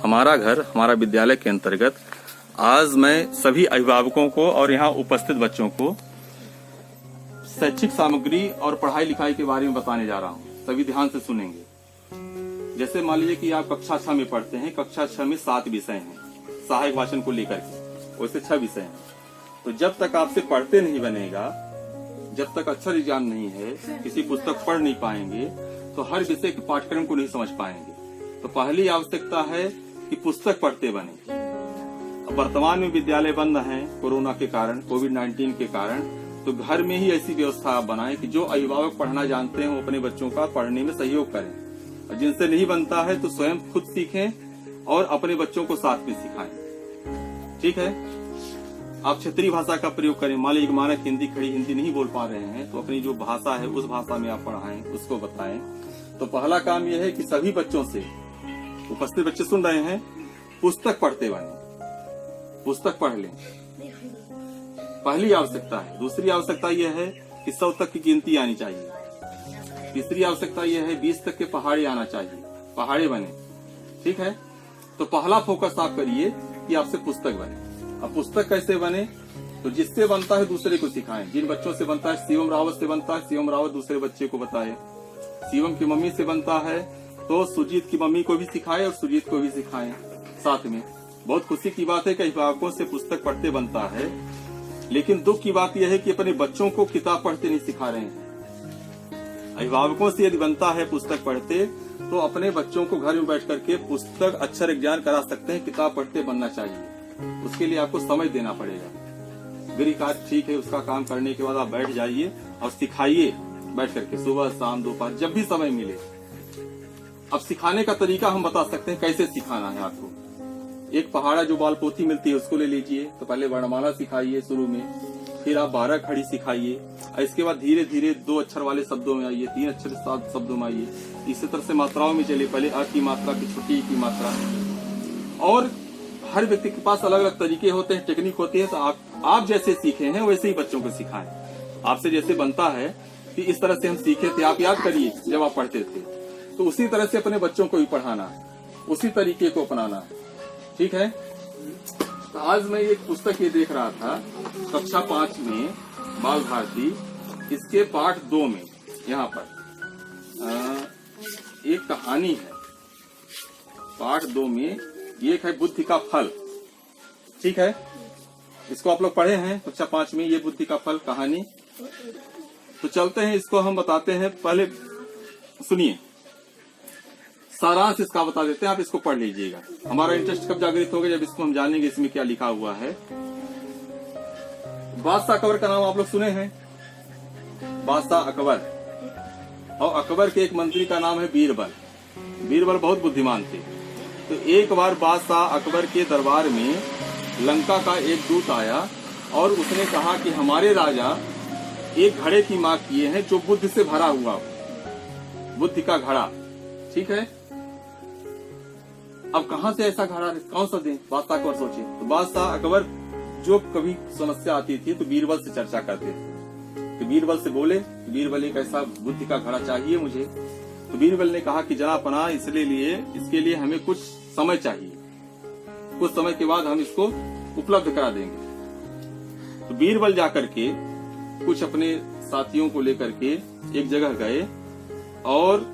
हमारा घर हमारा विद्यालय के अंतर्गत आज मैं सभी अभिभावकों को और यहाँ उपस्थित बच्चों को शैक्षिक सामग्री और पढ़ाई लिखाई के बारे में बताने जा रहा हूँ। सभी ध्यान से सुनेंगे। जैसे मान लीजिए कि आप कक्षा 6 में पढ़ते हैं। कक्षा 6 में 7 विषय हैं सहायक वाचन को लेकर के, वैसे 6 विषय हैं। तो जब तक आपसे पढ़ते नहीं बनेगा, जब तक अक्षर ज्ञान नहीं है, किसी पुस्तक पढ़ नहीं पाएंगे, तो हर विषय के पाठ्यक्रम को नहीं समझ पाएंगे। तो पहली आवश्यकता है कि पुस्तक पढ़ते बने। अब वर्तमान में विद्यालय बंद हैं कोरोना के कारण, कोविड-19 के कारण, तो घर में ही ऐसी व्यवस्था आप बनाएं कि जो अभिभावक पढ़ना जानते हैं वो अपने बच्चों का पढ़ने में सहयोग करें, और जिनसे नहीं बनता है तो स्वयं खुद सीखें और अपने बच्चों को साथ में सिखाएं। ठीक है। आप क्षेत्रीय भाषा का प्रयोग करें। मान लीजिए मानक हिंदी, खड़ी हिंदी नहीं बोल पा रहे हैं, तो अपनी जो भाषा है उस भाषा में आप पढ़ाएं, उसको बताएं। तो पहला काम यह है कि सभी बच्चों से, उपस्थित बच्चे सुन रहे हैं, पुस्तक पढ़ते बने, पुस्तक पढ़ लें। पहली आवश्यकता है। दूसरी आवश्यकता यह है कि 100 तक की गिनती आनी चाहिए। तीसरी आवश्यकता यह है 20 तक के पहाड़े आना चाहिए, पहाड़े बने। ठीक है। तो पहला फोकस आप करिए कि आपसे पुस्तक बने। अब पुस्तक कैसे बने? तो जिससे बनता है दूसरे को सिखाएं। जिन बच्चों से बनता है, शिवम रावत से बनता है, शिवम रावत दूसरे बच्चे को बताए। शिवम की मम्मी से बनता है तो सुजीत की मम्मी को भी सिखाए और सुजीत को भी सिखाएं साथ में। बहुत खुशी की बात है कि अभिभावकों से पुस्तक पढ़ते बनता है, लेकिन दुख की बात यह है कि अपने बच्चों को किताब पढ़ते नहीं सिखा रहे हैं। अभिभावकों से यदि बनता है पुस्तक पढ़ते, तो अपने बच्चों को घर में बैठ करके पुस्तक अक्षर ज्ञान करा सकते हैं। किताब पढ़ते बनना चाहिए। उसके लिए आपको समय देना पड़ेगा। गृह कार्य ठीक है, उसका काम करने के बाद आप बैठ जाइए और सिखाइए बैठ करके, सुबह शाम दोपहर जब भी समय मिले। अब सिखाने का तरीका हम बता सकते हैं कैसे सिखाना है आपको। एक पहाड़ा जो बाल पोथी मिलती है उसको ले लीजिए। तो पहले वर्णमाला सिखाइए शुरू में, फिर आप 12 खड़ी सिखाइए, और इसके बाद धीरे धीरे 2 अक्षर वाले शब्दों में आइए, 3 अक्षर 7 शब्दों में आइए। इसी तरह से मात्राओं में चलिए। पहले अ की मात्रा, की छुट्टी की मात्रा। और हर व्यक्ति के पास अलग अलग तरीके होते हैं, टेक्निक होती है। तो आप जैसे सीखे हैं वैसे ही बच्चों को सिखाएं। आपसे जैसे बनता है कि इस तरह से हम सीखे थे, आप याद करिए जब आप पढ़ते थे, तो उसी तरह से अपने बच्चों को भी पढ़ाना है, उसी तरीके को अपनाना है। ठीक है। तो आज मैं एक पुस्तक ये देख रहा था, कक्षा 5 में बाल भारती, इसके पाठ 2 में यहाँ पर एक कहानी है। पाठ 2 में एक है बुद्धि का फल। ठीक है। इसको आप लोग पढ़े हैं कक्षा 5 में, ये बुद्धि का फल कहानी। तो चलते हैं, इसको हम बताते हैं। पहले सुनिए, सारांश इसका बता देते हैं, आप इसको पढ़ लीजिएगा। हमारा इंटरेस्ट कब जागृत होगा? जब इसको हम जानेंगे इसमें क्या लिखा हुआ है। बादशाह अकबर का नाम आप लोग सुने हैं, बादशाह अकबर। और अकबर के एक मंत्री का नाम है बीरबल। बीरबल बहुत बुद्धिमान थे। तो एक बार बादशाह अकबर के दरबार में लंका का एक दूत आया और उसने कहा कि हमारे राजा एक घड़े की मांग किए हैं जो बुद्धि से भरा हुआ हो, बुद्धि का घड़ा। ठीक है। अब कहां से ऐसा घड़ा, कौन सा दें? बादशाह अकबर सोचे। तो बादशाह अकबर जो कभी समस्या आती थी तो बीरबल से चर्चा करते थे। तो बीरबल से बोले, बीरबल एक ऐसा बुद्धि का घड़ा चाहिए मुझे। तो बीरबल ने कहा कि जनाब इसके लिए हमें कुछ समय चाहिए, कुछ समय के बाद हम इसको उपलब्ध करा देंगे। तो बीरबल जाकर के कुछ अपने साथियों को लेकर के एक जगह गए और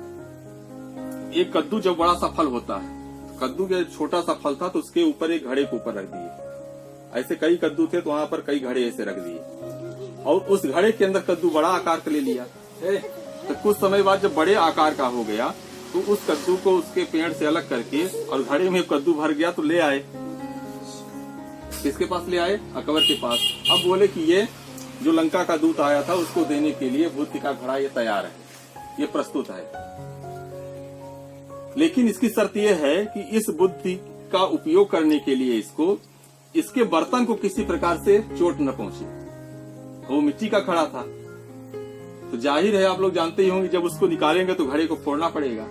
एक कद्दू, जब बड़ा सा फल होता है, कद्दू के छोटा सा फल था तो उसके ऊपर एक घड़े के ऊपर रख दिए। ऐसे कई कद्दू थे तो वहां पर कई घड़े ऐसे रख दिए और उस घड़े के अंदर कद्दू बड़ा आकार का ले लिया। तो कुछ समय बाद जब बड़े आकार का हो गया तो उस कद्दू को उसके पेड़ से अलग करके और घड़े में कद्दू भर गया तो ले आए। किसके पास ले आए? अकबर के पास। अब बोले कि ये जो लंका का दूत आया था उसको देने के लिए बुद्धि का घड़ा ये तैयार है, ये प्रस्तुत है, लेकिन इसकी शर्त यह है कि इस बुद्धि का उपयोग करने के लिए इसके बर्तन को किसी प्रकार से चोट न पहुंचे। वो मिट्टी का घड़ा था तो जाहिर है आप लोग जानते ही होंगे, जब उसको निकालेंगे तो घड़े को फोड़ना पड़ेगा।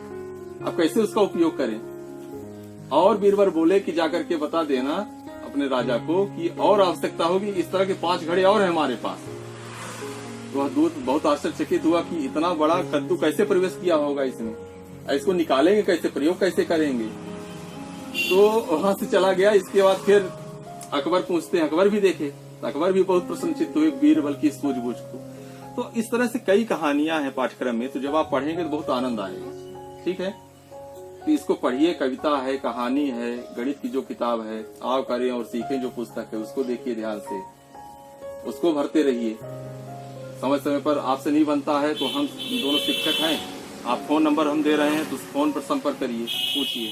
अब कैसे उसका उपयोग करें? और बीरबल बोले कि जाकर के बता देना अपने राजा को कि और आवश्यकता होगी, इस तरह के 5 घड़े और हैं हमारे पास। तो वह दूत बहुत आश्चर्यचकित हुआ कि इतना बड़ा कद्दू कैसे प्रवेश किया होगा इसमें, इसको निकालेंगे कैसे, प्रयोग कैसे करेंगे। तो वहां से चला गया। इसके बाद फिर अकबर पूछते हैं, अकबर भी देखे तो अकबर भी बहुत प्रसन्नचित्त हुए बीरबल की सूझबूझ को। तो इस तरह से कई कहानियां हैं पाठ्यक्रम में, तो जब आप पढ़ेंगे तो बहुत आनंद आएगा। ठीक है, तो इसको पढ़िए। कविता है, कहानी है, गणित की जो किताब है आओ करें और सीखें जो पुस्तक है उसको देखिए ध्यान से, उसको भरते रहिए। समय समय पर आपसे नहीं बनता है तो हम दोनों शिक्षक हैं, आप फोन नंबर हम दे रहे हैं तो उस फोन पर संपर्क करिए, पूछिए।